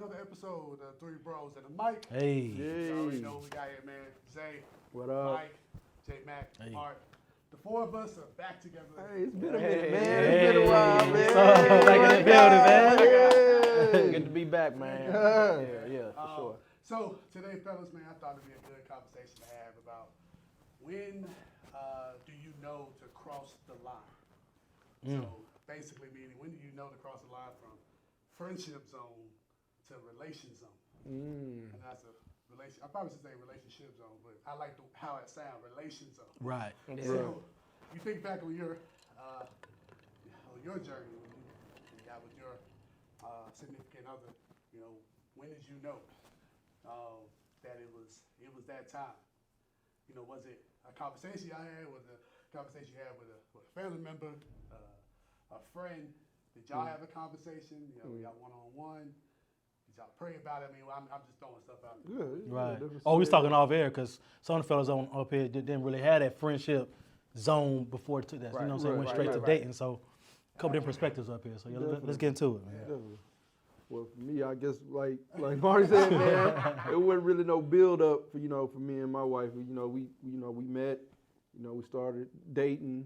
another episode of Three Bros and a Mic. Hey. You already know what we got here, man. Zay, What up? Mike, J Mac, Hey. Mark. The four of us are back together. Hey, it's been a minute, man. Hey. It's been a while, man. What's up? Back in the building, man. Hey. Good to be back, man. Yeah, for sure. So today, fellas, man, I thought it'd be a good conversation to have about when do you know to cross the line? So basically, meaning when do you know to cross the line from friendship zone to relation zone? And that's a relation. I probably should say relationship zone, but I like how it sounds, relation zone. Right. So you think back on your journey when you got with your significant other. You know, when did you know that it was that time? You know, was it a conversation y'all had? Was it a conversation you had with a family member, a friend? Did y'all have a conversation? You know, y'all one-on-one? Did y'all pray about it? I mean, I'm just throwing stuff out there. Right. Oh, we was talking off air because some of the fellas on up here didn't really have that friendship zone before it took that. You know what I'm saying? Went straight to dating. So a couple different perspectives up here. So yeah, let's get into it, man. Definitely. Well, for me, I guess like Marty said, man, it wasn't really no build up for for me and my wife. We met, we started dating,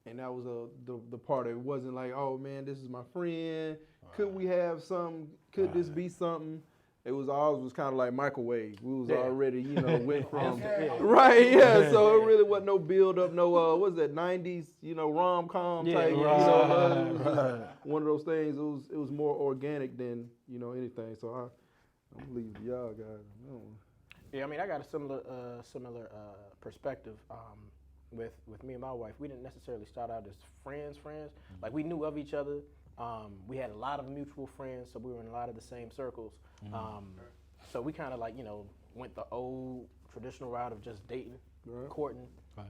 and that was the part. It wasn't like, oh man, this is my friend. Could we have something? Could this be something? It was always kind of like microwave. We was already, went from right, yeah. So it really wasn't no build up, no what was that 90s, rom-com type. One of those things. It was more organic than anything. So I'm gonna leave y'all guys. Yeah, I mean, I got a similar perspective with me and my wife. We didn't necessarily start out as friends. Like we knew of each other. We had a lot of mutual friends, so we were in a lot of the same circles. So we kind of like, went the old traditional route of just dating, courting,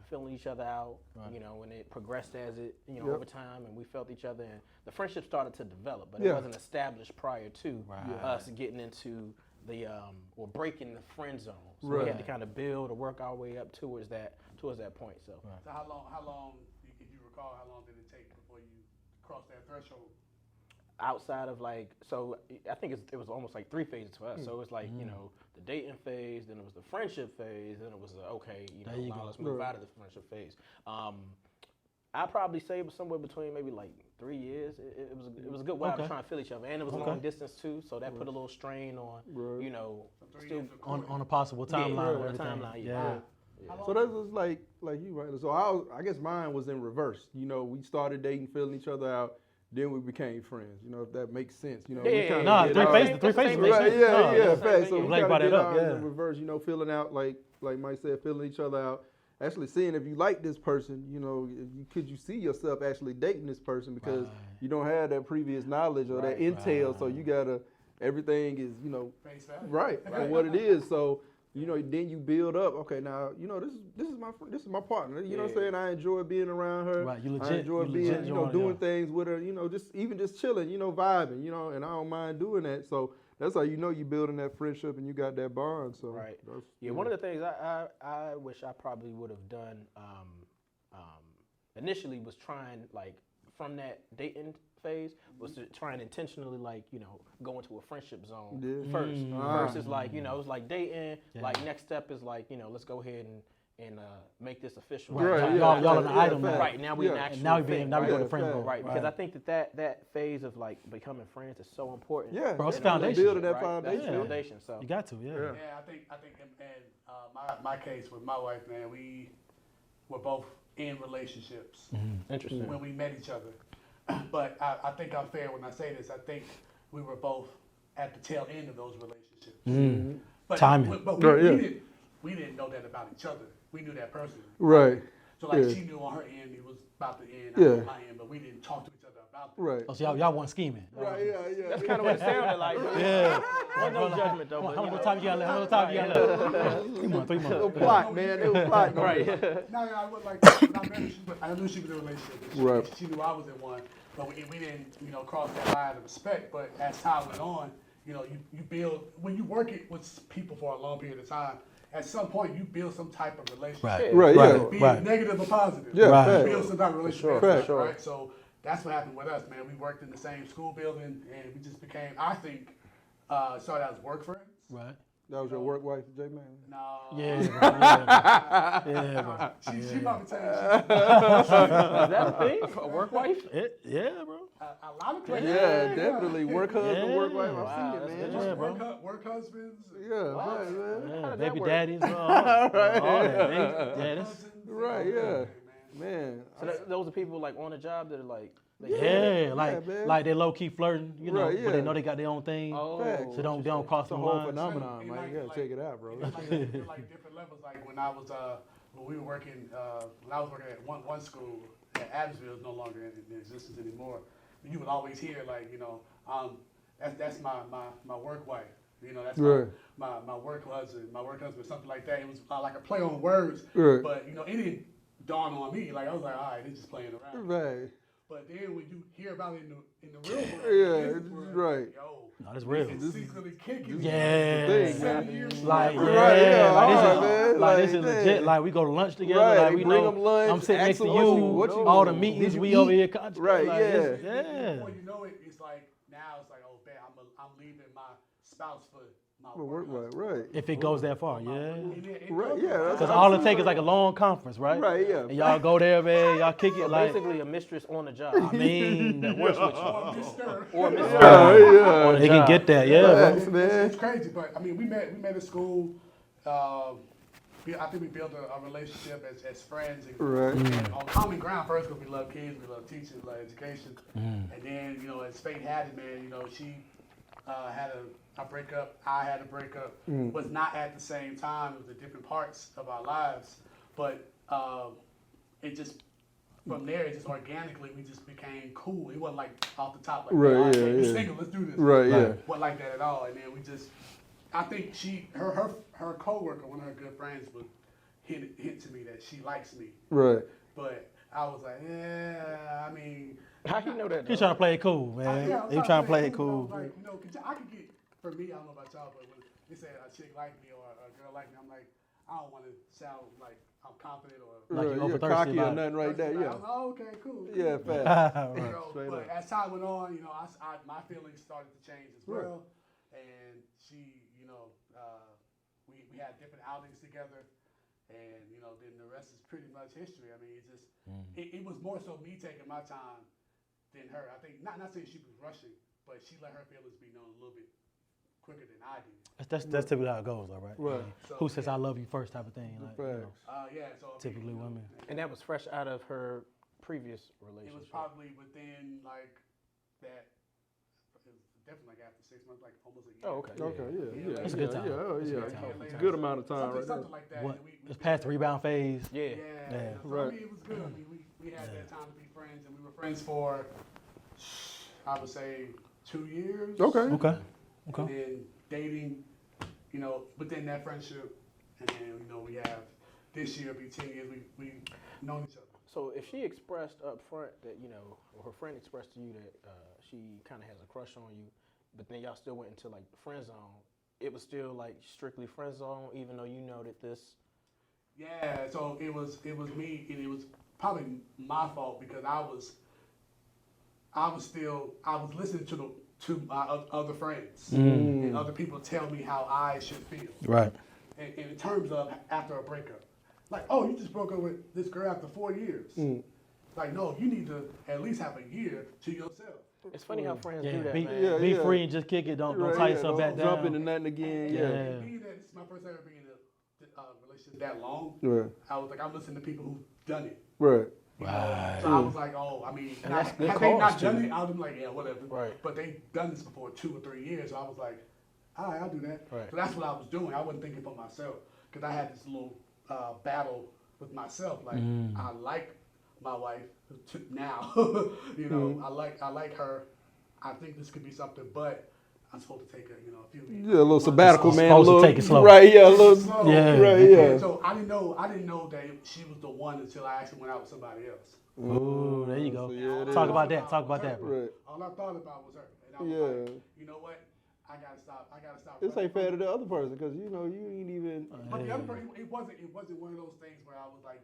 filling each other out, and it progressed as it, over time, and we felt each other, and the friendship started to develop, but it wasn't established prior to us getting into the, or breaking the friend zone. So we had to kind of build or work our way up towards that point, so. So how long, if you recall, how long did it take before you crossed that threshold? Outside of like, so I think it was almost like 3 phases for us. So it was like, the dating phase, then it was the friendship phase, then it was okay, now let's move out of the friendship phase. I probably say it was somewhere between maybe like 3 years. It was a good while to try and feel each other, and it was long distance too, so that put a little strain on, still on a possible timeline. Yeah. So that was like you, right? So I guess mine was in reverse. We started dating, filling each other out. Then we became friends, if that makes sense. Three phases. Right, yeah, facts. So we Glad you kind brought of that up, in reverse, filling out, like Mike said, filling each other out. Actually seeing if you like this person, could you see yourself actually dating this person because you don't have that previous knowledge or that intel, so you gotta, everything is, Face value. right, for what it is. So, then you build up. Okay, now this is my partner. You know what I'm saying? I enjoy being around her. Right, you legit. I enjoy being, doing things with her. Just chilling. Vibing. And I don't mind doing that. So that's how you're building that friendship and you got that bond. So one of the things I wish I probably would have done initially was trying like from that dating phase was to try and intentionally go into a friendship zone first. Versus like it's like dating. Like next step is like let's go ahead and make this official. Right. Y'all an item now. Right now we an actual now we thing. now we go to friend zone. Right, because I think that phase of like becoming friends is so important. Yeah, bro, it's foundation. Building that That's foundation. So you got to, Yeah, I think in my case with my wife, man, we were both in relationships. Interesting. When we met each other. But I think I'm fair when I say this. I think we were both at the tail end of those relationships. But, timing. But we didn't know that about each other. We knew that personally. Right. So like she knew on her end it was about to end, I knew on my end, but we didn't talk to each other about that. Right. Oh, so y'all weren't scheming. Right. Yeah. that's kind of what it sounded like. Yeah. No judgment though. How much time you got left? How much time you got left? 3 months. 3 months. No plot, man. It was plot. Right. No, I was like, when I met her, I knew she was in a relationship. Right. She knew I was in one, but we didn't, cross that line of respect. But as time went on, you build, when you work it with people for a long period of time, at some point you build some type of relationship. Right. Be it negative or positive. Yeah, You build some type of relationship. Sure. Right. So that's what happened with us, man. We worked in the same school building, and we just became, I think, Started out as work friends. Right. That was your work wife, J Man. No. Yeah, bro. Yeah, bro. She probably tell you Is that a thing? A work wife? Yeah, bro. a lot of places. Yeah, definitely. Work husband, Yeah. work wife. Wow, I've seen that's it, man. Yeah, bro. Work husbands. Yeah, right, man. Yeah, How did that baby work? daddies, all that. Yeah, that's, Cousins, Right, you know, yeah. man. Man. So those are people like on the job that are like. yeah, man. like they low key flirting, you know, Right, but they yeah. know they got their own thing, Oh, Facts. so they don't cross It's a the whole lines. phenomenon, And man. like- You gotta like- check it out, bro. It's like different levels. Like when I was when we were working when I was working at one school at Adamsville is no longer in existence anymore. You would always hear like that's my work wife. You know, that's Right. my work husband, something like that. It was like a play on words, Right. but it didn't dawn on me. Like I was like, all right, they're just playing around. Right. But then when you hear about it in the real world, Yeah, the business world, right. Yo, No, that's real. it's secretly kicking. Yeah. thing, Seven man. years Like, later. Right, yeah, like, hard, this man. is, like, this is Like, legit. dang. Like, we go to lunch together. Right, Like, they we bring know, 'em lunch, I'm sitting ask next to them you. what you- all the did meetings you we eat? over here. Right, like, yeah. Yeah. Before you know it, it's like now it's like, oh man, I'm leaving my spouse for my Work wife, husband. right. If it goes that far, And yeah. it Right, goes yeah, like that's Because that. all it takes is like a long conference, right? Right, yeah. And y'all go there, man. Y'all kick it like, Basically, a mistress on the job. I mean, that works with you. Or Mr. Or Mr. Yeah, yeah. On the they can job. get that, yeah. Right. bro. It's, man. it's crazy, but I mean, we met at school. I think we built a relationship as friends. And, Right. and on common ground first because we love kids, we love teaching, we love education. And then, as fate had it, man, she had a breakup. I had a breakup. Was not at the same time. It was at different parts of our lives. But it just, from there, it just organically, we just became cool. It wasn't like off the top, like, Right, all right, yeah, hey, you yeah. single, let's do this. Right, yeah. Wasn't like that at all. And then we just, I think her coworker, one of her good friends, would hint to me that she likes me. Right. But I was like, yeah, I mean. How you know that? He's though? trying to play it cool, man. Yeah, He trying to play it cool. Like, 'cause I could get, for me, I don't know about y'all, but when they say a chick like me or a girl like me, I'm like, I don't want to sound like I'm confident or Like you Right, over yeah, thirsty cocky or about it. nothing right there, Like, yeah. oh, okay, cool. Yeah, fast. But Straight up. as time went on, my feelings started to change as Right. well, and she, we had different outings together, and then the rest is pretty much history. I mean, it was more so me taking my time than her. I think not saying she was rushing, but she let her feelings be known a little bit quicker than I did. That's typically how it goes, though, right? Right. I mean, So, who says I love you first type of thing. Like, Facts. So typically women. And that was fresh out of her previous It was relationship. probably within like that. It was definitely like after 6 months, like almost a year. Oh, okay. Okay, yeah. That's a good time. Yeah, oh, That's a yeah. good time. It's a good amount of time right there. Something like that. What? and we It's past the rebound phase. Yeah. Yeah. Yeah. So, Right. I mean, it was good. I mean, we had that time to be friends, and we were friends for, I would say, 2 years. Okay. Okay. And Okay. then dating, within that friendship, and then we have this year be 10 years. We've known each other. So if she expressed up front that, or her friend expressed to you that she kind of has a crush on you, but then y'all still went into like the friend zone, it was still like strictly friend zone, even though you know that this. Yeah, so it was me, and it was probably my fault because I was listening to my other friends and other people tell me how I should feel. Right. And in terms of after a breakup, like, oh, you just broke up with this girl after 4 years. Like, no, you need to at least have a year to yourself. It's funny how friends Yeah. do that, Be, man. be yeah. free and just kick it. Don't Right, tie yeah, yourself don't back jump down. into nothing again. Yeah. Yeah. And being that this is my first time being in a relationship that long, Right. I was like, I'm listening to people who've done it. Right. Right. So I was like, oh, I mean, And that's good had they not cause, done too. it, I would be like, yeah, whatever. Right. But they done this before 2 or 3 years, so I was like, all right, I'll do that. Right. So that's what I was doing. I wasn't thinking for myself because I had this little battle with myself. Like, I like my wife now. I like her. I think this could be something, but I'm supposed to take a few years. Yeah, a little sabbatical, man. Supposed to a little, take it slow. Right, yeah, a little. Slow. Yeah. Right, yeah. And so I didn't know that she was the one until I actually went out with somebody else. Ooh, there you go. So, yeah, it Talk is. about that. Talk about that, bro. Right. All I thought about was her. And I was Yeah. like, you know what? I gotta stop. This ain't fair to the other person because you ain't even. But the other person, it wasn't one of those things where I was like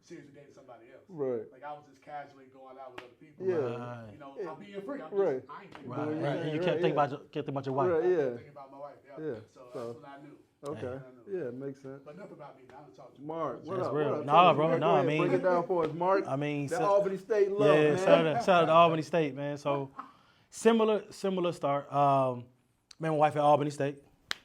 seriously dating somebody else. Right. Like I was just casually going out with other people. Yeah. Right. You know, I'm being free. I'm Right. just, I ain't thinking Right, about right. it. And you Right, can't think yeah. about your wife. Right, I'm yeah. thinking about my wife. Yeah. So So- that's when I knew. Okay. Yeah. Yeah, makes sense. But enough about me. Now I'm talking to Mark, what That's up? real. What up? Nah, Tell us, bro, man. nah, Go I ahead, mean- break it down for us, Mark. I mean, That so- Albany State love, Yeah, man. shout out to Albany State, man. So similar start. Met my wife at Albany State.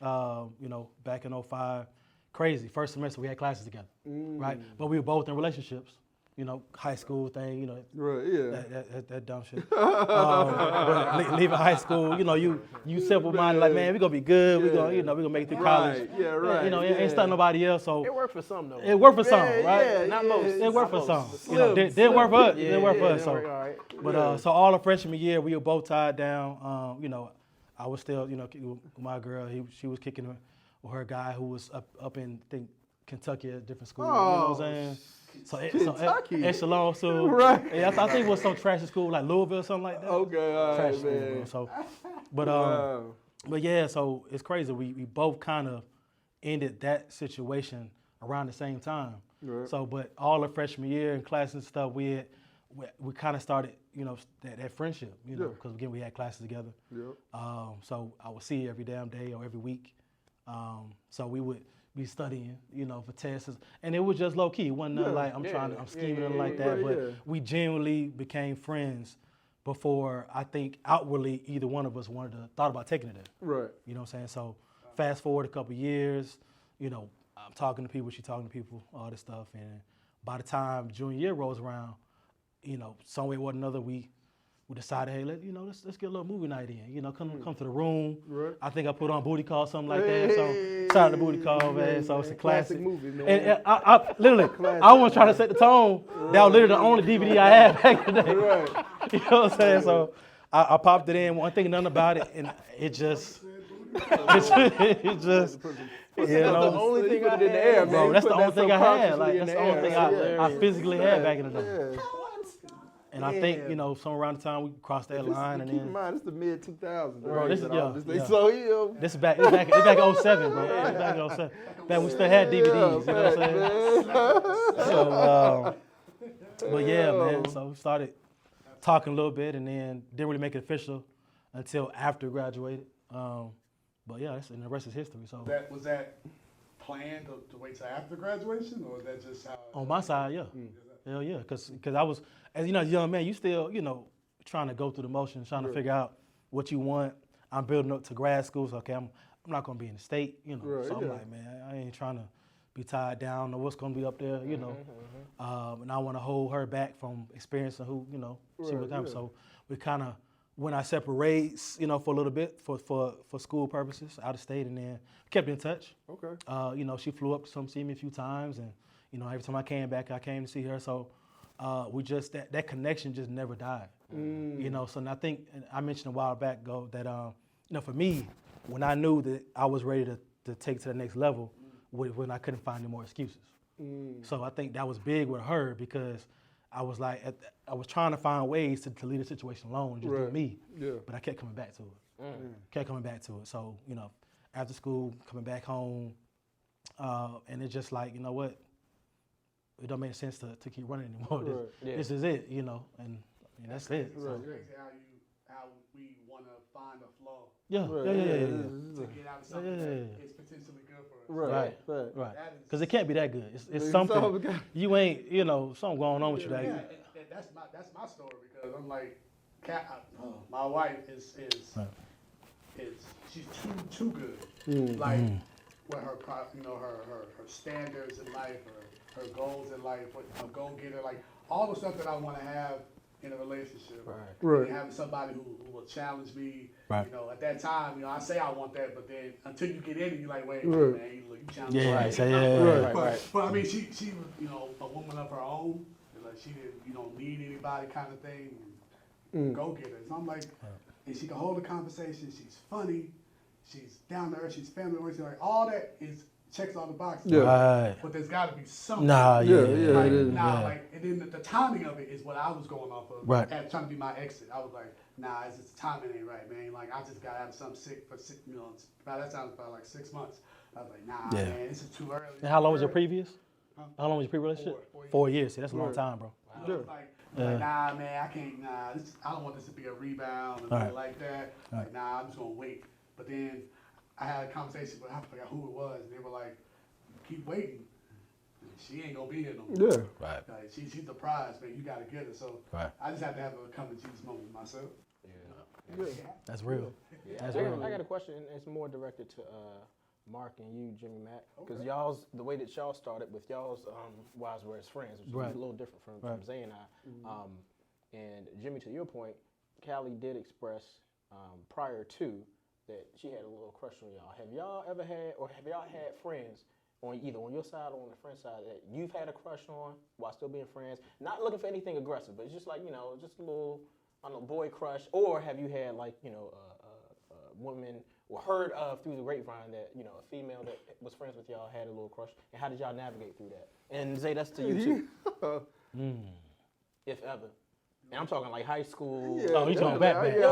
You know, back in 05. Crazy. First semester we had classes together, right? But we were both in relationships. You know, high school thing. You know, Right, yeah. that dumb shit. But leaving high school, you know, you simple minded, like, man, we gonna be good. We gonna, you know, we gonna make it through college. Right, yeah, right. You know, yeah. ain't stuck nobody else. So It worked for some though. it worked for some, Yeah, right? yeah, Not yeah. most. It worked for Not some. most. You know, Slim, didn't work for us. Yeah, Didn't work yeah, for us. didn't So, work, all right. but so all of freshman year, we were both tied down. You know, I was still, you know, with my girl. She was kicking with her guy who was up in, I think, Kentucky at a different school. You know what I'm saying? So Kentucky. Echelon school. Right. Yeah, I think it was some trashy school like Louisville or something like that. Okay, all Trash right, school, bro. man. So, but Wow. but yeah, so it's crazy. We both kind of ended that situation around the same time. Right. So, but all the freshman year and class and stuff, we kind of started, you know, that friendship, you know, Yeah. because again we had classes together. Yep. So I would see her every damn day or every week. So we would be studying, you know, for tests, and it was just low key. It wasn't nothing Yeah. like I'm scheming or like yeah, that. But yeah. we genuinely became friends before I think outwardly either one of us thought about taking it there. Right. You know what I'm saying? So fast forward a couple years, you know, I'm talking to people, she's talking to people, all this stuff, and by the time junior year rolls around, you know, some way or another, we decided, hey, let's get a little movie night in. You know, come to the room. Right. I think I put on Booty Call, something like that. So shout out to Booty Call, man. So it's a classic movie, man. And I literally, I wasn't trying to set the tone. That was literally the only DVD I had back in the day. Right. You know what I'm saying? So I popped it in, wasn't thinking nothing about it, and it just, you That's the know. only thing put I it in the had, air, Bro, man. that's You the put only that thing I had. subconsciously Like in that's the the only air. thing I Yeah. physically had back in the day. Yeah. And I think, you know, somewhere around the time we crossed that line, and Keep in then mind, it's the mid 2000s. Bro, this is- yeah. So you know, this is back 07, bro. This is back in 07. Back when we still had DVDs. You know what I'm saying? So, but yeah, man. So we started talking a little bit, and then didn't really make it official until after graduated. But yeah, and the rest is history. So Was that planned to wait till after graduation, or was that just how? on my side, yeah, hell yeah, because I was, as you know, as a young man, you still, you know, trying to go through the motions, trying to figure out what you want. I'm building up to grad school, so okay, I'm not gonna be in the state, you know. Right, So I'm yeah. like, man, I ain't trying to be tied down or what's gonna be up there, you know. And I want to hold her back from experiencing who, you know, she Right, was coming. yeah. So we kind of went our separate ways, you know, for a little bit for school purposes, out of state, and then kept in touch. okay. You know, she flew up to come see me a few times, and you know, every time I came back, I came to see her. So we just that connection just never died. You know, so and I think and I mentioned a while back ago that you know, for me, when I knew that I was ready to take it to the next level, when I couldn't find any more excuses. So I think that was big with her because I was like, I was trying to find ways to leave the situation alone, just do Right. me. Yeah. But I kept coming back to it. Kept coming back to it. So, you know, after school, coming back home, and it's just like, you know what? It don't make sense to keep running anymore. Right. Yeah. This is it, you know, and that's it. It's So, so crazy how we want to find a flaw yeah, Right, yeah. to get out of something Yeah. that is potentially good for us. Right. Right. Right. That is- Because it can't be that good. It's It's something. something- You ain't, you know, something going on with you that. Yeah, and that's my story because I'm like, my wife is Right. she's too good. Like with her you know her standards in life, her goals in life, a go getter, like all the stuff that I want to have in a relationship. Right. And having somebody who will challenge me. Right. You know, at that time, you know, I say I want that, but then until you get in it, you're like, wait, Right. man, you challenge Yeah, me. right. So, yeah, Right. But I mean, she was, you know, a woman of her own. And like she didn't, you don't need anybody kind of thing. Go get her. So I'm like, and she can hold a conversation. She's funny. She's down to earth. She's family oriented. Like all that is checks all the boxes. Yeah. Right. But there's got to be something. Nah, Yeah, yeah. yeah. Like, it is. nah, Yeah. like, and then the timing of it is what I was going off of. Right. At trying to be my exit. I was like, nah, it's just the timing ain't right, man. Like, I just got out of something sick for 6 months. By that time, it was about like 6 months. I was like, nah, Yeah. man, this is too early. And how long was your previous? How long was your pre-relationship? 4 years. 4 years. See, that's a long Right. time, bro. I was like, nah, man, I can't, I don't want this to be a rebound and Right. like that. Like, nah, I'm just gonna wait. But then I had a conversation with, I forgot who it was, and they were like, keep waiting. She ain't gonna be here no more. Yeah. Right. Like, she's the prize, man. You gotta get her. So Right. I just have to have a come to Jesus moment myself. Yeah. That's real. That's I real. got a question, and it's more directed to Mark and you, Jimmy Mack, because y'all's the way that y'all started with y'all's wives were as friends, which Right. is a little different from Right. Zay and I. And Jimmy, to your point, Callie did express prior to that she had a little crush on y'all. Have y'all ever had, or have y'all had friends on either on your side or on the friend side that you've had a crush on while still being friends? Not looking for anything aggressive, but it's just like, just a little, I don't know, boy crush. Or have you had like, a woman or heard of through the grapevine that, a female that was friends with y'all had a little crush? And how did y'all navigate through that? And Zay, that's to you too, if ever. And I'm talking like high school. Yeah, Oh, you talking back? yeah,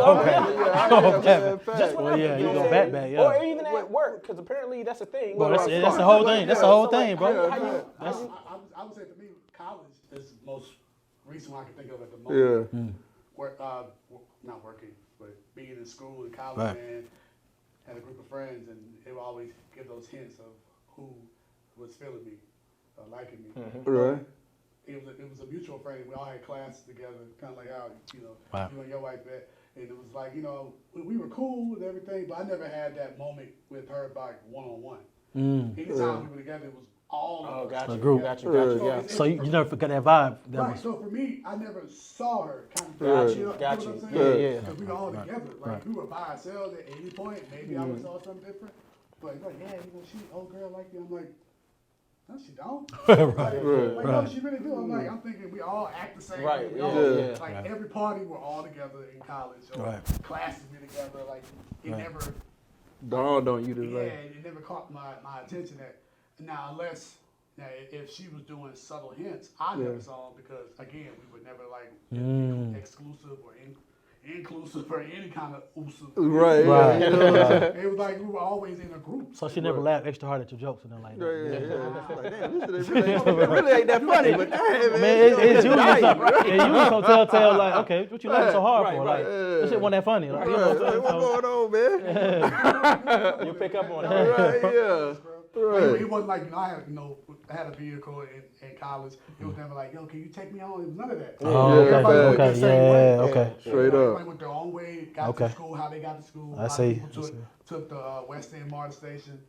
Okay. Just Well, whenever, yeah, you know you what go I'm saying? back, yeah. Or even at work, because apparently that's a thing. Well, Like, that's the whole thing. That's the whole so, like, thing, bro. how you- I would say for me, college is the most recent one I can think of at the moment. Yeah. Work, not working, but being in school and college, Right. man, had a group of friends, and they would always give those hints of who was feeling me, liking me. Right. It was a mutual friend. We all had classes together, kind of like how Wow. you and your wife met. And it was like we were cool and everything, but I never had that moment with her like one-on-one. Anytime we were together, it was all Oh, of us got you, together. got you, So yeah. it's- So you never forgot that vibe. That Right. was, So for me, I never saw her kind of. Got you, know got what you. I'm saying? Yeah, yeah. 'Cause we were all Right. together. Like Right. we were by ourselves at any point. Maybe I would saw something different. But it's like, yeah, she old girl like you. I'm like, no, she don't. Like, Right. no, she really do. I'm like, I'm thinking we all act the same. Right, We yeah, all, yeah. Like Right. every party, we're all together in college. Or Right. classes we together. Like it Right. never. Dawned on you to Yeah, like. it never caught my attention. That now, unless now if she was doing subtle hints, I never saw them because again, we were never like exclusive or inclusive or any kind of oosuve. Right. Right. Yeah. You know what I'm saying? It was like we were always in a group. so she never laughed extra hard at your jokes and nothing like that. Yeah. Like, damn, this shit really ain't that funny, but damn, man. I mean, it's usually dying, some, right? yeah, usually some telltale like, okay, what you laughing so hard Right, for? right. Like, this shit wasn't that funny. Like, you know Right. what I'm Like, saying? what's going on, man? You pick up on it. Right, yeah. Right. It wasn't like I had a vehicle in college. It was never like, yo, can you take me on? It was none of that. Oh, Yeah, Everybody went okay, their same way. yeah, okay. Straight Everybody up. went their own way, got Okay. to school, how they got to school. I A lot of see, people I see. took the West End MARTA station.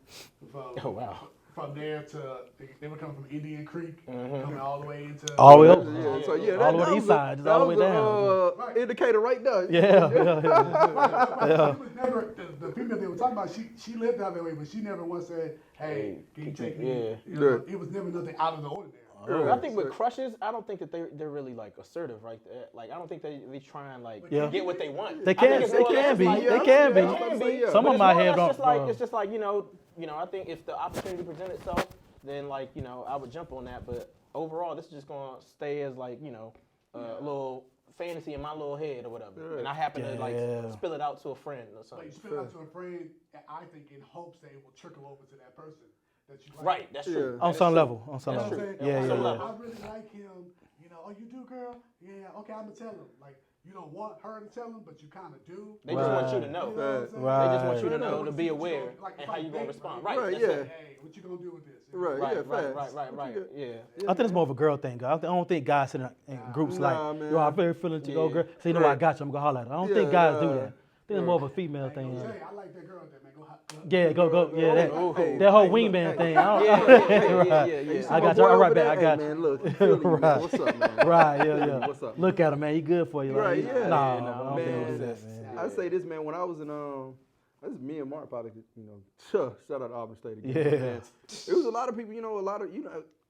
Oh, wow. From there to, they were coming from Indian Creek, coming all the way into. All the way up? Yeah, so yeah, All the way to that east was a- side, just that all the way was a, down. Right. Indicator right there. Yeah. It was never, the female they were talking about, she lived out that way, but she never once said, hey, can you take me? Yeah. You know, it was never nothing out of the ordinary. I think with crushes, I don't think that they're really like assertive, right? Like I don't think they try and like Yeah. get what they want. They I think can- it's they more or can less be. like- They can be. They can be. Some of But it's my more or head less don't- just like bro. it's just like I think if the opportunity presents itself, then like I would jump on that. But overall, this is just gonna stay as like a little fantasy in my little head or whatever, and I happen to like Yeah. spill it out to a friend or But something. you spit it out to a friend, I think in hopes that it will trickle over to that person that you like. Right, that's true. Yeah. On That's some true. level. On some You know level. what I'm saying? Yeah, On yeah, some yeah. level. I really like him. Oh, you do, girl? Yeah, okay, I'm going to tell him. Like, you don't want her to tell him, but you kind of do. They just want you to Right. know. You know what I'm saying? Right. They just want you to Right. know to be See what you aware gonna- like, and if how I you gonna date, respond. right? Right, Right, that's yeah. it. Hey, what you going to do with this? Right, Right, yeah, right, facts. right, right. Yeah. I think it's more of a girl thing. I don't think guys sit in groups Nah, like, man. yo, I'm very feeling to go, Yeah. girl. So you know what, I Right. got you. I'm gonna holler at her. I don't Yeah, think guys do nah. that. I think it's more of a female thing. Hey, Yeah. I like that girl there, man. Yeah, go. Yeah, that, Oh, that whole hey, look, wingman hey. thing. I don't, Yeah. Hey, you see I my got you. boy All right, over back. there? I Hey, got man, you. look, you feeling you, man. Right. What's up, man? Right, yeah. What's up? Look at him, man. He good for you. Like, Right, yeah. Nah, Yeah, I nah, don't think man. he'll do that, man. I say this, man. When I was in this is me and Mark probably, shout out to Auburn State again. Yeah. Man. It was a lot of people,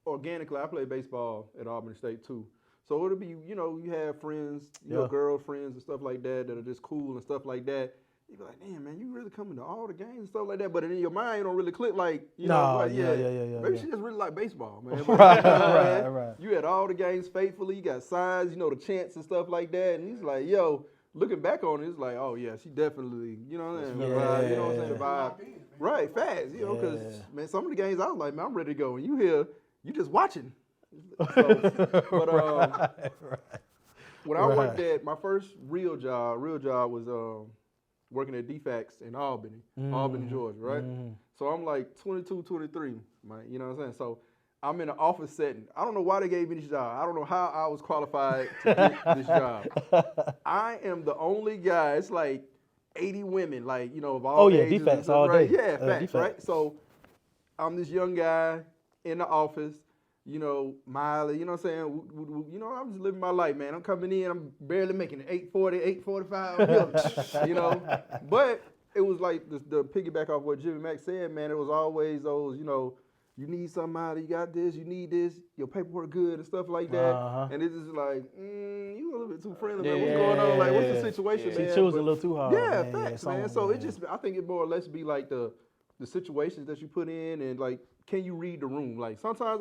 organically. I played baseball at Auburn State too. So it'll be, you have friends, Yeah. girlfriends and stuff like that are just cool and stuff like that. You be like, damn, man, you really coming to all the games and stuff like that. But in your mind, you don't really click like, Nah, like, yeah. Maybe Yeah. she just really like baseball, man. Right. You had all the games faithfully. You got signs, the chants and stuff like that. And he's like, yo, looking back on it, it's like, oh yeah, she definitely, you know what I'm saying? The vibe, you know what I'm saying? The vibe. Right, fast, because, Yeah. man, some of the games I was like, man, I'm ready to go. And you you just watching. So, but when I worked at my first real job was working at DFAX in Albany, Georgia, right? So I'm like 22, 23, man, you know what I'm saying? So I'm in an office setting. I don't know why they gave me this job. I don't know how I was qualified to get this job. I am the only guy. It's like 80 women, like, you know, of all ages. DFAX and stuff, all right? day. Yeah, facts, DFAX. right? So I'm this young guy in the office, you know, Miley, you know what I'm saying? You know, I'm just living my life, man. I'm coming in, I'm barely making it, 840, 845, you know. But it was like the piggyback off what Jimmy Mack said, man. It was always those, you know, you need somebody, you got this, you need this, your paperwork good and stuff like that. And it's just like, you a little bit too friendly, man. What's going on? Like, what's the situation, man? She chose a little too hard. Yeah, man. facts, man. So it just, I think it more or less be like the situations that you put in and like, can you read the room? Like sometimes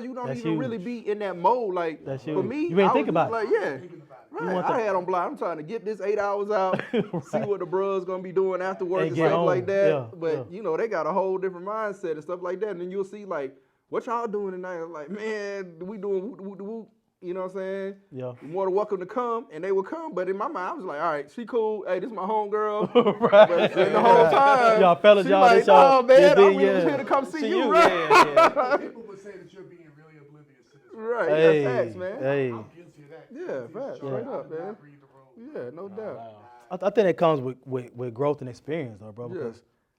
you don't That's even really huge. be in that mode. Like That's for huge. me, You ain't I think was about just it. like, yeah. Right. want I the- had on blind. I'm trying to get this 8 hours out, see what the bros gonna be doing after work And and get stuff home. like that. Yeah, But yeah. you know, they got a whole different mindset and stuff like that. And then you'll see like, what y'all doing tonight? I'm like, man, we doing whoop, whoop, whoop. You know what I'm saying? Yeah. You're more than welcome to come, and they will come. But in my mind, I was like, all right, she cool. Hey, this is my homegirl. Right. But and the whole time, Y'all fellas, she y'all, like, this y'all- nah, man, this I big, really was yeah. here to come see you, Yeah, right? yeah. People would say that you're being really oblivious to this. Right, Hey, yeah, facts, man. hey. I'm guilty of that. Yeah, Guilty of facts, showing straight I up, do not man. read the room. Yeah, no doubt. I think it comes with growth and experience, though, bro. Yeah.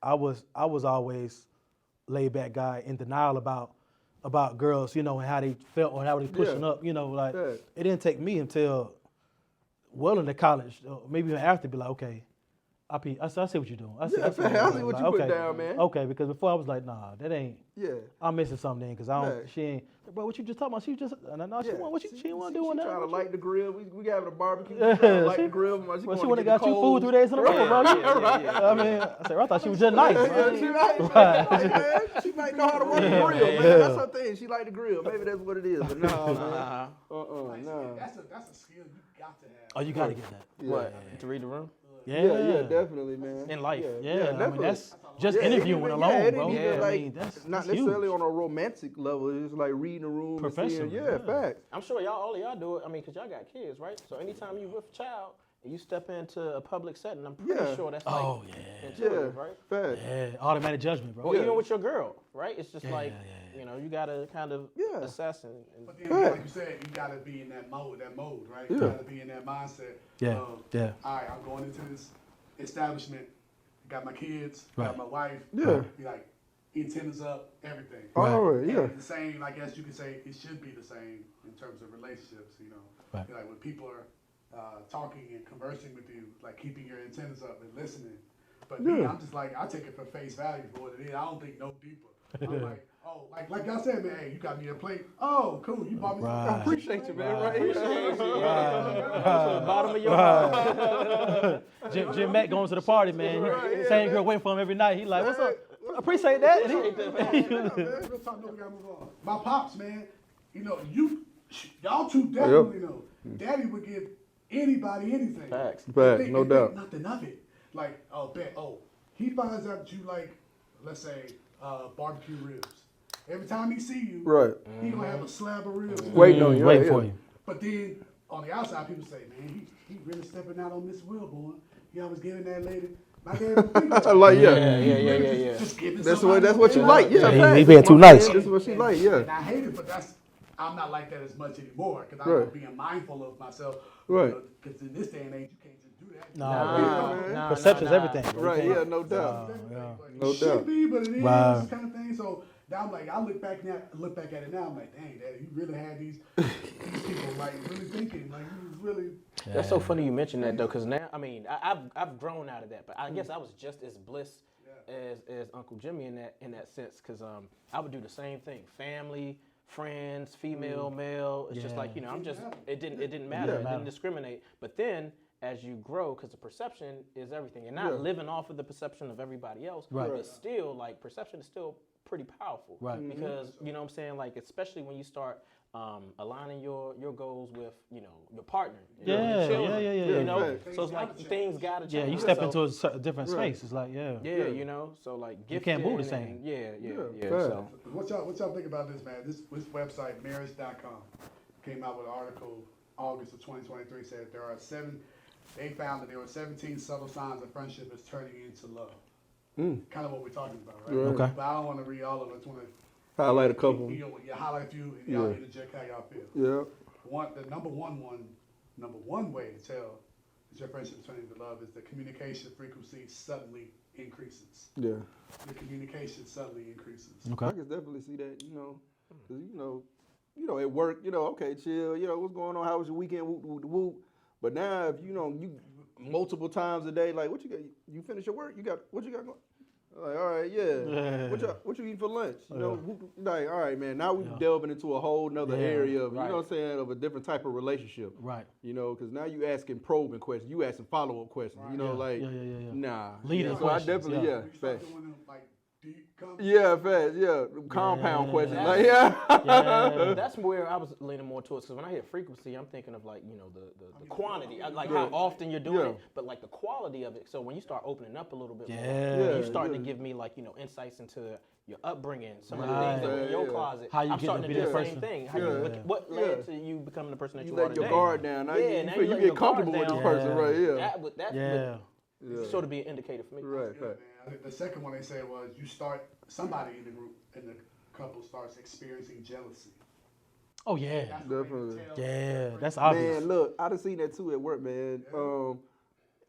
Because I was always laid back guy in denial about girls, you know, and how they felt or how they pushing Yeah. up, you know, like Yeah. it didn't take me until well into college, maybe even after, be like, okay, I see what you're doing. I see Yeah, what facts. you're I doing. see what Like, you put okay, down, man. Okay, because before I was like, nah, that ain't. Yeah. I'm missing something because I don't. Right. She ain't. Bro, what you just talking about? She just. No, she Yeah. want what she ain't want to do She on that. trying to light the grill. We having a barbecue. Yeah, She trying to light she- the grill. Well, she would've got you food 3 days in a row, bro. I mean, I said, I thought she was just nice. Yeah, man. she right, man. She might know how to work the grill, man. That's her thing. She like the grill. Maybe that's what it is. But no, man. Like, No. that's a skill you got to have. Oh, you gotta get that. What? To read the room? Yeah, definitely, man. In life. Yeah, I definitely. mean that's just Yeah, it interviewing ain't even- alone, yeah, it bro. ain't even I like- mean, that's Not huge. necessarily on a romantic level. It's like reading a room and seeing. Professional, Yeah, yeah. facts. I'm sure all of y'all do it. I mean, because y'all got kids, right? So anytime you with a child and you step into a public setting, I'm pretty Yeah. sure that's like Oh yeah, intuitive, right? Facts. yeah, automatic judgment, bro. Or Yeah. even with your girl, right? It's just Yeah, like, yeah, you know, you got to kind of Yeah. assess and But then, Facts. like you said, you gotta be in that mode, right? Yeah. You gotta be in that mindset. Yeah, of, yeah. All right, I'm going into this establishment. Got my kids. Right. Got my wife. Yeah. Be like, antennas up, everything. Right. All right, yeah. And the same, I guess you could say, it should be the same in terms of relationships. You know, Right. like when people are talking and conversing with you, like keeping your antennas up and listening. But me, Yeah. I'm just like, I take it for face value for what it is. I don't think no deeper. I'm like, oh, like y'all said, man, hey, you got me a plate. Oh, cool, you bought me Right. some. Appreciate you, man. Right. to the bottom of your Right. heart. Jim Mack going to the party, man. Right, yeah, Same man. girl waiting for him every night. He like, what's up? Hey, Appreciate that. And Real talk, no, we gotta move on. My pops, man, you know, y'all two definitely know. Daddy would give anybody anything. Facts. Facts, And no think doubt. Nothing of it. Like, he finds out that you like, let's say, barbecue ribs. Every time he see you, Right. he gonna have a slab of ribs. Waiting on you. waiting right, for yeah. you. But then on the outside, people say, man, he really stepping out on Miss Wilborn. He always giving that lady. My dad would think that. Like, yeah. Yeah. Just giving That's somebody what you like. Yeah, Yeah, he facts. being That's too my nice. man. This is what she like. Yeah. And I hate it, but I'm not like that as much anymore because I'm Right. being mindful of myself. Right. Because in this day and age, you can't just do that. Nah, perception's everything. bro. You Right. can't- Yeah. No doubt. No It should doubt. be, but it is Wow. this kind of thing. So now I'm like, I look back at it now. I'm like, dang, Dad, you really had these people like really thinking, like you was really. That's so funny you mentioned that though, because now I mean I've grown out of that, but I guess I was just as bliss as Uncle Jimmy in that sense, because I would do the same thing, family, friends, female, male. It's just Yeah. like, you know, it didn't matter, it didn't discriminate. But then as you grow, because the perception is everything, and not living off of the perception of everybody else, Right. but still like perception is still pretty powerful. Right. Because, you know what I'm saying, like, especially when you start aligning your goals with, you know, your partner. Yeah, your children, yeah. You know, Facts. so it's like things gotta change. Yeah, you step So, into a different Right. space. It's like, yeah. yeah, you know, so like You can't move the gifting same. and- Yeah. facts. So What y'all think about this, man? This website, marriage.com, came out with an article August of 2023 said they found that there were 17 subtle signs of friendship is turning into love. Kind of what we're talking about, right? Right. Okay. But I don't want to read all of it. I just want to Highlight a couple. You highlight a few and y'all Yeah. interject how y'all feel. Yeah. The number one way to tell that your friendship is turning into love is the communication frequency suddenly increases. Yeah. The communication suddenly increases. Okay. I can definitely see that, you know, 'cause, you know, at work, you know, okay, chill, you know, what's going on? How was your weekend? Whoop, whoop, whoop. But now, if you multiple times a day, like, what you got? You finish your work? What you got going? Like, all right, yeah. What you eating for lunch? You know, like, all right, man. Now we delving into a whole nother Yeah, area of, right. you know what I'm saying, of a different type of relationship. Right. You know, because now you asking probing questions, you asking follow up questions. You know, Yeah, like, yeah. nah. Leading so I questions, definitely, yeah. When you start facts. doing them, like, do you come? Yeah, fast, yeah. Compound Yeah. questions. That's- Like, yeah. Yeah. that's where I was leaning more towards. Because when I hear frequency, I'm thinking of like, you know, the quantity, like Yeah. how often you're doing Yeah. it, but like the quality of it. So when you start opening up a little bit more, Yeah. you starting Yeah. to give me like, you know, insights into your upbringing, some of Right. the things that were in your Yeah. closet. How you I'm get starting to to be do the that same person. thing. How Yeah. you, what led Yeah. to you becoming the person that You you, are let your today? guard down. Now Yeah, you, now feel, you you let get your guard comfortable with this down. person, right? Yeah. That would Yeah. Yeah. sort of be an indicator for me. Right, Good, right. man. The second one they said was somebody in the group, in the couple starts experiencing jealousy. Oh yeah. That's the way to Definitely. tell Yeah, that that's friendship- obvious. Man, look, I done seen that too at work, man.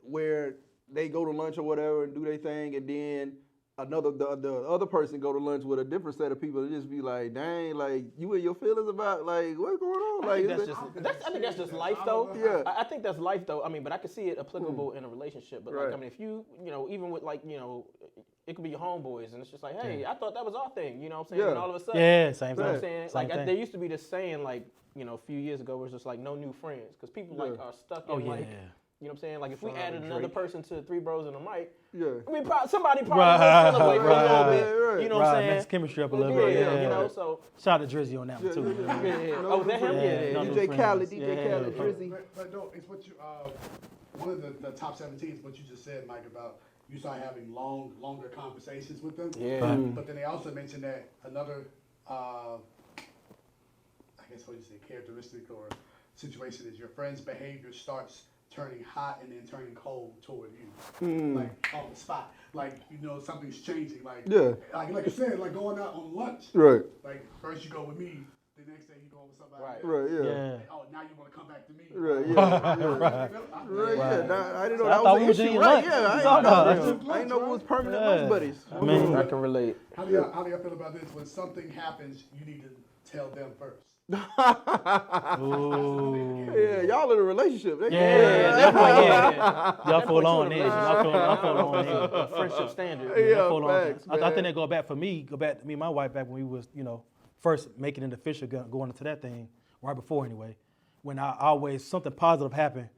Where they go to lunch or whatever and do their thing, and then the other person go to lunch with a different set of people and just be like, dang, like you and your feelings about like what's going on? I Like, think is that's it- just I think that's just life though. Yeah. I think that's life though. I mean, but I can see it applicable in a relationship. But like, Right. I mean, if you know, even with like, you know, it could be your homeboys, and it's just like, hey, I thought that was our thing. You know what I'm saying? Yeah. And all of a sudden, Yeah, same you know what I'm thing. saying? Same Like thing. there used to be this saying, like, you know, a few years ago, where it's just like no new friends, because people like Yeah. are stuck Oh in yeah. like, you know what I'm saying? Like if we Fine, added another Drake. person to Three Bros and a Mic, yeah. I mean, somebody probably Right, would feel away for a little right. bit. Right. You know what I'm Right, saying? mix chemistry up a Yeah, little bit. you Yeah. know, so Shout out to Drizzy on that one too. Yeah, man. yeah. No Oh, was that him? different. Yeah, no yeah. DJ friends. Khaled, DJ Yeah. Khaled, Drizzy. But no, it's what you one of the top 17 is what you just said, Mike, about you start having longer conversations with them. Yeah. Right. But then they also mentioned that another, I guess what you say, characteristic or situation is your friend's behavior starts turning hot and then turning cold toward you, like on the spot. Like something's changing. Like Yeah. like you said, like going out on lunch. Right, Like first you go with me, the next day you go with somebody. Right. else. right, yeah. Yeah. Like, oh, now you want to come back to me. Right, yeah. yeah. Right. Right, yeah. Right. Nah, I didn't know I that thought was we an was issue, eating right? lunch. Yeah, I No, didn't no. know it was permanent Yeah. lunch buddies. I mean, I can relate. How do y'all feel about this? When something happens, you need to tell them first. Ooh. Yeah, y'all in a relationship. Yeah, definitely. Yeah. Y'all That full puts you on in a then. Y'all full on then. A friendship standard. Yeah, Y'all full on. facts, I man. think they go back to me and my wife back when we was, first making it official, going into that thing, right before anyway. When I always, something positive happened,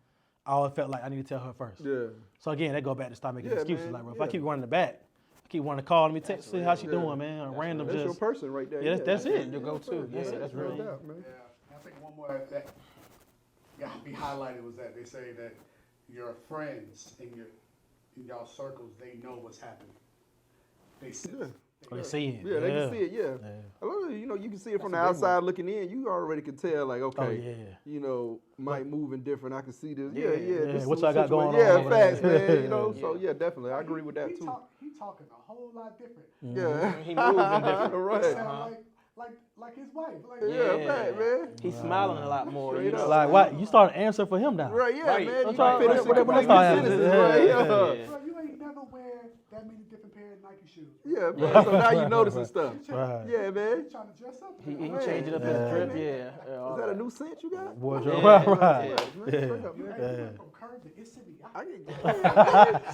I always felt like I need to tell her first. Yeah. So again, they go back to start making Yeah, excuses. man, Like, bro, if yeah. I keep running the back, I keep wanting to call me, see how she Yeah. doing, man. A random That's your just. person right there. Yeah, that's it. Your go-to. Yeah, that's no real. doubt, man. Yeah, I think one more that got to be highlighted was that they say that your friends in y'all circles, they know what's happening. They see. Yeah. They see it. Yeah, they can see it. Yeah. Yeah. A lot of, you can see it from the That's a big outside looking in. You already can tell, like, okay, Oh, yeah. Might moving different. I can see this. Yeah, Yeah, yeah. this is What a y'all got situation. going on Yeah, over facts, there? man. So Yeah. yeah, definitely, I agree with that He too. he talking a whole lot different. Yeah, He moving different. It right. sound like his wife. Like, Yeah, Yeah. fact, man. He's smiling a lot more. You Straight know? up. Like, what? You start answering for him now. Right, yeah, Right. man. That's You can right. finish What- it what like start good happening? sentences, right? Yeah. Yeah. Bro, you ain't never wear that many different pair of Nike shoes. Yeah, bro. So now you noticing stuff. Right. Yeah, man. You trying to dress up? He man. changed it up Yeah. his drip. Yeah. all Is that a new scent you got? Wardrobe. Yeah. Right, right. Yeah. Man, straight up, You man. went from curve to Italy. I can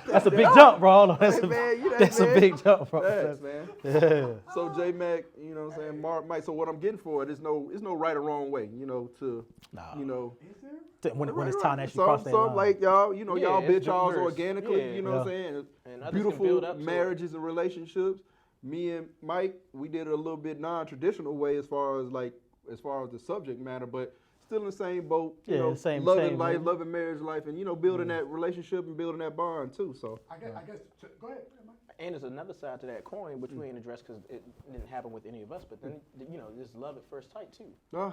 That's a big jump, bro. Hold on. That's Hey, man, you that that's a man. big jump, bro. Facts, man. Yeah. So J Mac, you know what I'm saying, Mark, Mike. So what I'm getting for it is it's no right or wrong way, to Nah. Is there? When it's right, time to actually cross that some line. like y'all, Yeah, y'all it's build y'all's diverse. organically, Yeah. you know what I'm saying? And others can Beautiful build up to it. marriages and relationships. Me and Mike, we did it a little bit non-traditional way as far as the subject matter, but still in the same boat. You Yeah, know, same loving life, boat. loving marriage life, and building that relationship and building that bond too. So I guess go ahead, Mike. And there's another side to that coin, which we ain't addressed because it didn't happen with any of us. But then, there's love at first sight too,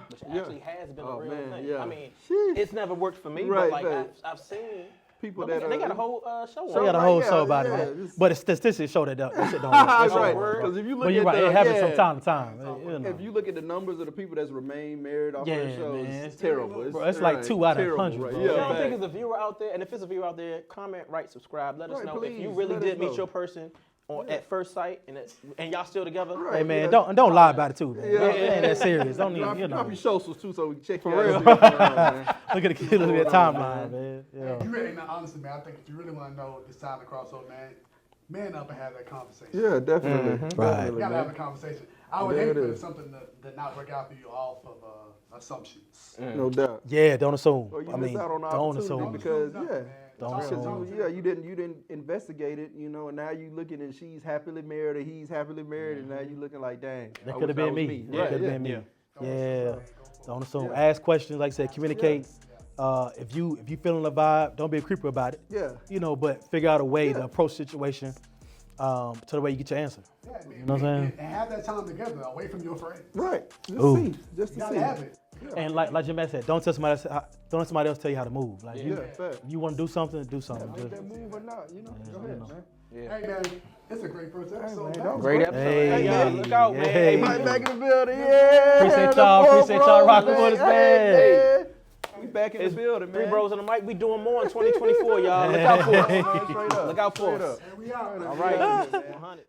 which actually has been a real thing. Yeah. I mean, Sheesh. it's never worked for me, Right, but like right. I've seen people they that got a whole show We on got it. a whole yeah, show about yeah, it, it's- but the statistics show that shit don't work. That's That right. shit don't work. Because if you look But you're at right, the, it happens yeah, from time to time. If you look at the numbers of the people that's remained married off Yeah, their shows, man. it's terrible. Bro, it's like 2 out of terrible, 100, right? bro. Yeah, I don't think fact. there's a viewer out there, and if it's a viewer out there, comment, write, subscribe. Let us Right, know if you please, really let did us meet know. your person at first sight, and y'all still together. Right. Hey man, Yeah. don't lie about it too, man. Yeah. It ain't that serious. Don't Drop, even, drop your socials too, so we can check For you out real. and see what's going on, man. Look at the kid, look at the timeline, man. Yeah. You really, honestly, man, I think if you really want to know if it's time to cross over, man up and have that conversation. Yeah, definitely. Right. Definitely, You gotta man. have a conversation. I would There hate it for is. something to not work out for you off of assumptions. No doubt. Yeah, don't assume. Or you I mean, miss out on the don't opportunity assume. because Nothing, yeah. man. Don't Talk- assume. talk to Yeah, them. you didn't investigate it, and now you looking and she's happily married or he's happily married, and now you looking like, dang, That I could have wish I been was me. Right, That could have yeah. been me. Don't Yeah. assume, man. Go Don't for it. assume. Ask questions, like I said, communicate. If you feeling the vibe, don't be a creeper about it. Yeah. But figure out a way to Yeah. approach the situation to the way you get your answer. Yeah, man, You know what I'm saying? And have that time together away from your friends. Right. Just Ooh. see. Just You to gotta see. have it. And like Jim said, don't let somebody else tell you how to move. Like Yeah, fact. you want to do something, do something. Make Just- that move or not, Go you ahead, know. man. Hey, man, it's a great first episode. man, man. that was Great episode. Hey, y'all, look out, man. hey. Hey, Mike back in the building, yeah. Appreciate The y'all, four appreciate y'all bros, rocking with us, man. Hey, we back in It's the building, man. Three Bros on the mic. We doing more in 2024, y'all. Look out for us. Straight up. Look out for Straight us. up. And we out. All right. Yeah, man. 100.